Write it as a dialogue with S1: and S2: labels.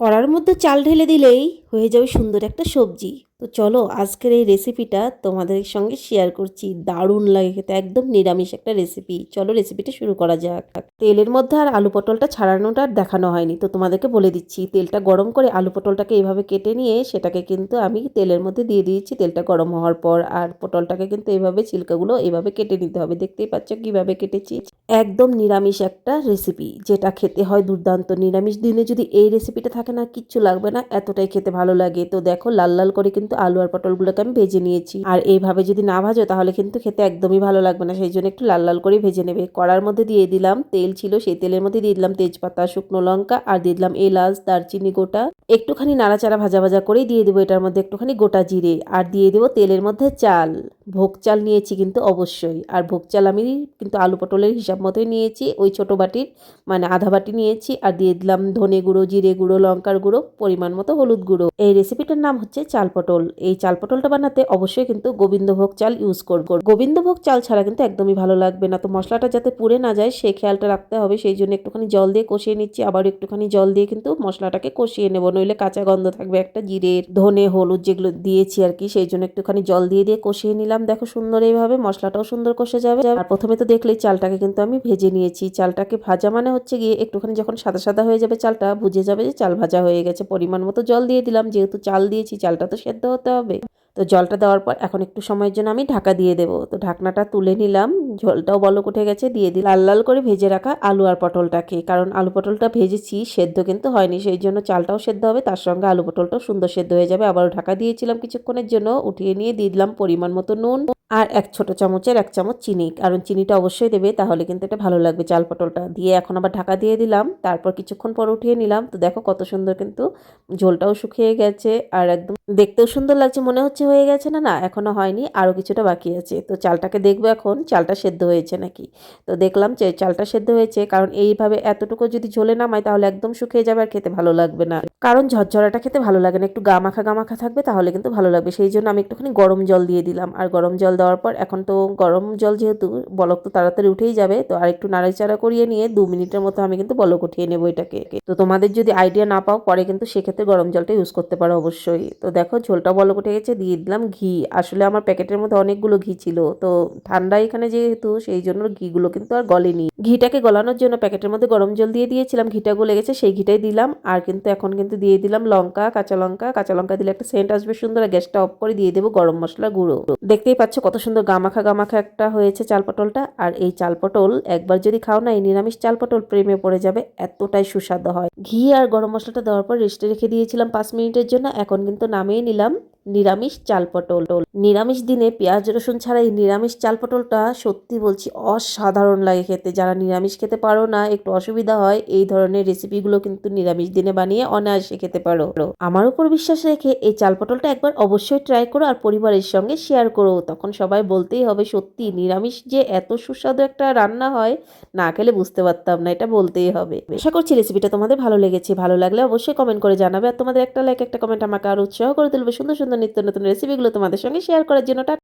S1: কড়ার মধ্যে চাল ঢেলে দিলেই হয়ে যাবে সুন্দর একটা সবজি। তো চলো আজকের এই রেসিপিটা তোমাদের সঙ্গে শেয়ার করছি। দারুণ লাগে খেতে, একদম নিরামিষ একটা রেসিপি। চলো রেসিপিটা শুরু করা যাক। তেলের মধ্যে আর আলু পটলটা ছাড়ানোটা আর দেখানো হয়নি, তো তোমাদেরকে বলে দিচ্ছি। তেলটা গরম করে আলু পটলটাকে এইভাবে কেটে নিয়ে সেটাকে কিন্তু আমি তেলের মধ্যে দিয়ে দিয়েছি তেলটা গরম হওয়ার পর। আর পটলটাকে কিন্তু এইভাবে ছিলকাগুলো এইভাবে কেটে নিতে হবে। দেখতেই পাচ্ছ কিভাবে কেটেছি। একদম নিরামিষ একটা রেসিপি, যেটা খেতে হয় দুর্দান্ত। নিরামিষ দিনে যদি এই রেসিপিটা থাকে না, কিচ্ছু লাগবে না, এতটাই খেতে ভালো লাগে। তো দেখো লাল লাল করে কিন্তু আলু আর পটলগুলোকে আমি ভেজে নিয়েছি। আর এইভাবে যদি না ভাজো তাহলে কিন্তু খেতে একদমই ভালো লাগবে না, সেই জন্য একটু লাল লাল করে ভেজে নেবে। কড়ার মধ্যে দিয়ে দিলাম তেল ছিল, সেই তেলের মধ্যে দিয়ে দিলাম তেজপাতা, শুকনো লঙ্কা, আর দিয়ে দিলাম এলাচ, দারচিনি গোটা। একটুখানি নাড়াচাড়া ভাজা ভাজা করেই দিয়ে দেবো এটার মধ্যে একটুখানি গোটা জিরে, আর দিয়ে দেবো তেলের মধ্যে চাল। ভোগ চাল নিয়েছি কিন্তু অবশ্যই। আর ভোগ চাল আমি কিন্তু আলু পটলের হিসাব মতোই নিয়েছি, ওই ছোট বাটির মানে আধা বাটি নিয়েছি। আর দিয়ে দিলাম ধনে গুঁড়ো, জিরে গুঁড়ো, লঙ্কার গুঁড়ো, পরিমাণ মতো হলুদ গুঁড়ো। এই রেসিপিটার নাম হচ্ছে চাল পটল। এই চাল পটলটা বানাতে অবশ্যই কিন্তু গোবিন্দভোগ চাল ইউজ করব। গোবিন্দভোগ চাল ছাড়া কিন্তু একদমই ভালো লাগবে না। তো মশলাটা যাতে পুড়ে না যায় সেই খেয়ালটা রাখতে হবে, সেই জন্য একটুখানি জল দিয়ে কষিয়ে নিচ্ছি। আবার একটুখানি জল দিয়ে কিন্তু মশলাটাকে কষিয়ে নেবো, নইলে কাঁচা গন্ধ থাকবে একটা জিরের, ধনে, হলুদ যেগুলো দিয়েছি আর কি, সেই জন্য একটুখানি জল দিয়ে দিয়ে কষিয়ে নিলাম। দেখো সুন্দর এইভাবে মশলাটাও সুন্দর কষে যাবে। আর প্রথমে তো দেখলেই চালটাকে কিন্তু আমি ভেজে নিয়েছি। চালটাকে ভাজা মানে হচ্ছে গিয়ে একটুখানি যখন সাদা সাদা হয়ে যাবে চালটা, বুঝে যাবে যে চাল ভাজা হয়ে গেছে। পরিমাণ মতো জল দিয়ে দিলাম, যেহেতু চাল দিয়েছি চালটা তো সেদ্ধ হতে হবে। তো জলটা দেওয়ার পর এখন একটু সময়ের জন্য আমি ঢাকা দিয়ে দেবো। তো ঢাকনাটা তুলে নিলাম, ঝোলটাও বলক উঠে গেছে। দিয়ে দিই লাল লাল করে ভেজে রাখা আলু আর পটলটাকে, কারণ আলু পটলটা ভেজেছি সেদ্ধ কিন্তু হয়নি, সেই জন্য চালটাও সেদ্ধ হবে, তার সঙ্গে আলু পটলটাও সুন্দর সেদ্ধ হয়ে যাবে। আবারও ঢাকা দিয়েছিলাম কিছুক্ষণের জন্য, উঠিয়ে নিয়ে দিয়ে দিলাম পরিমাণ মতো নুন আর এক ছোট চামচের 1 চামচ চিনি, কারণ চিনিটা অবশ্যই দেবে, তাহলে কিন্তু এটা ভালো লাগবে। চাল পটলটা দিয়ে এখন আবার ঢাকা দিয়ে দিলাম, তারপর কিছুক্ষণ পর উঠিয়ে নিলাম। তো দেখো কত সুন্দর কিন্তু ঝোলটাও শুকিয়ে গেছে, আর একদম দেখতেও সুন্দর লাগছে। মনে হচ্ছে হয়ে গেছে, না না এখনো হয়নি, আরও কিছুটা বাকি আছে। তো চালটাকে দেখবো এখন চালটা সেদ্ধ হয়েছে নাকি। তো দেখলাম যে চালটা সেদ্ধ হয়েছে, কারণ এইভাবে এতটুকু যদি ঝোলে নামায় তাহলে একদম শুকিয়ে যাবে আর খেতে ভালো লাগবে না। কারণ ঝরঝরাটা খেতে ভালো লাগে না, একটু গা মাখা থাকবে তাহলে কিন্তু ভালো লাগবে। সেই জন্য আমি একটুখানি গরম জল দিয়ে দিলাম। আর গরম জল দেওয়ার পর এখন তো গরম জল যেহেতু, বলক তো তাড়াতাড়ি উঠেই যাবে। তো আর একটু নাড়াচাড়া করিয়ে নিয়ে 2 মিনিটের মতো আমি কিন্তু বলক উঠিয়ে নেবো এটাকে। তো তোমাদের যদি আইডিয়া না পাও পরে কিন্তু সেক্ষেত্রে গরম জলটা ইউজ করতে পারো অবশ্যই। তো দেখো ঝোলটা বলক উঠে গেছে, দিয়ে দিলাম ঘি। আসলে আমার প্যাকেটের মধ্যে অনেকগুলো ঘি ছিল, তো ঠান্ডা এখানে যেহেতু, সেই জন্য ঘিগুলো কিন্তু আর গলেনি। ঘিটাকে গলানোর জন্য প্যাকেটের মধ্যে গরম জল দিয়ে দিয়েছিলাম, ঘিটা গলে গেছে, সেই ঘিটাই দিলাম। আর কিন্তু এখন কিন্তু দিয়ে দিলাম লঙ্কা, কাঁচা লঙ্কা দিলে একটা সেন্ট আসবে সুন্দর। আর গ্যাসটা অফ করে দিয়ে দেবো গরম মশলা গুঁড়ো। দেখতেই পাচ্ছ কত সুন্দর গামাখা একটা হয়েছে চাল পটলটা। আর এই চাল পটল একবার যদি খাও না, এই নিরামিষ চাল পটল প্রেমে পড়ে যাবে, এতটাই সুস্বাদু হয়। ঘি আর গরম মশলাটা দেওয়ার পর রেস্টে রেখে দিয়েছিলাম 5 মিনিটের জন্য। এখন কিন্তু নামিয়ে নিলাম নিরামিষ চাল পটল। নিরামিষ দিনে পেঁয়াজ রসুন ছাড়া এই নিরামিষ চাল পটলটা সত্যি বলছি অসাধারণ লাগে খেতে। যারা নিরামিষ খেতে পারো না, একটু অসুবিধা হয়, এই ধরনের রেসিপিগুলো কিন্তু নিরামিষ দিনে বানিয়ে অনায়াসে খেতে পারো। আমার উপর বিশ্বাস রেখে এই চাল পটলটা একবার অবশ্যই ট্রাই করো আর পরিবারের সঙ্গে শেয়ার করো, তখন সবাই বলতেই হবে সত্যি নিরামিষ যে এত সুস্বাদু একটা রান্না হয়, না খেলে বুঝতে পারতাম না, এটা বলতেই হবে। আশা করছি রেসিপিটা তোমাদের ভালো লেগেছে। ভালো লাগলে অবশ্যই কমেন্ট করে জানাবে, আর তোমাদের একটা লাইক একটা কমেন্ট আমাকে আরো উৎসাহ করে তুলবে সুন্দর সুন্দর নিত্য নতুন রেসিপিগুলো তোমাদের সঙ্গে শেয়ার করার জন্য।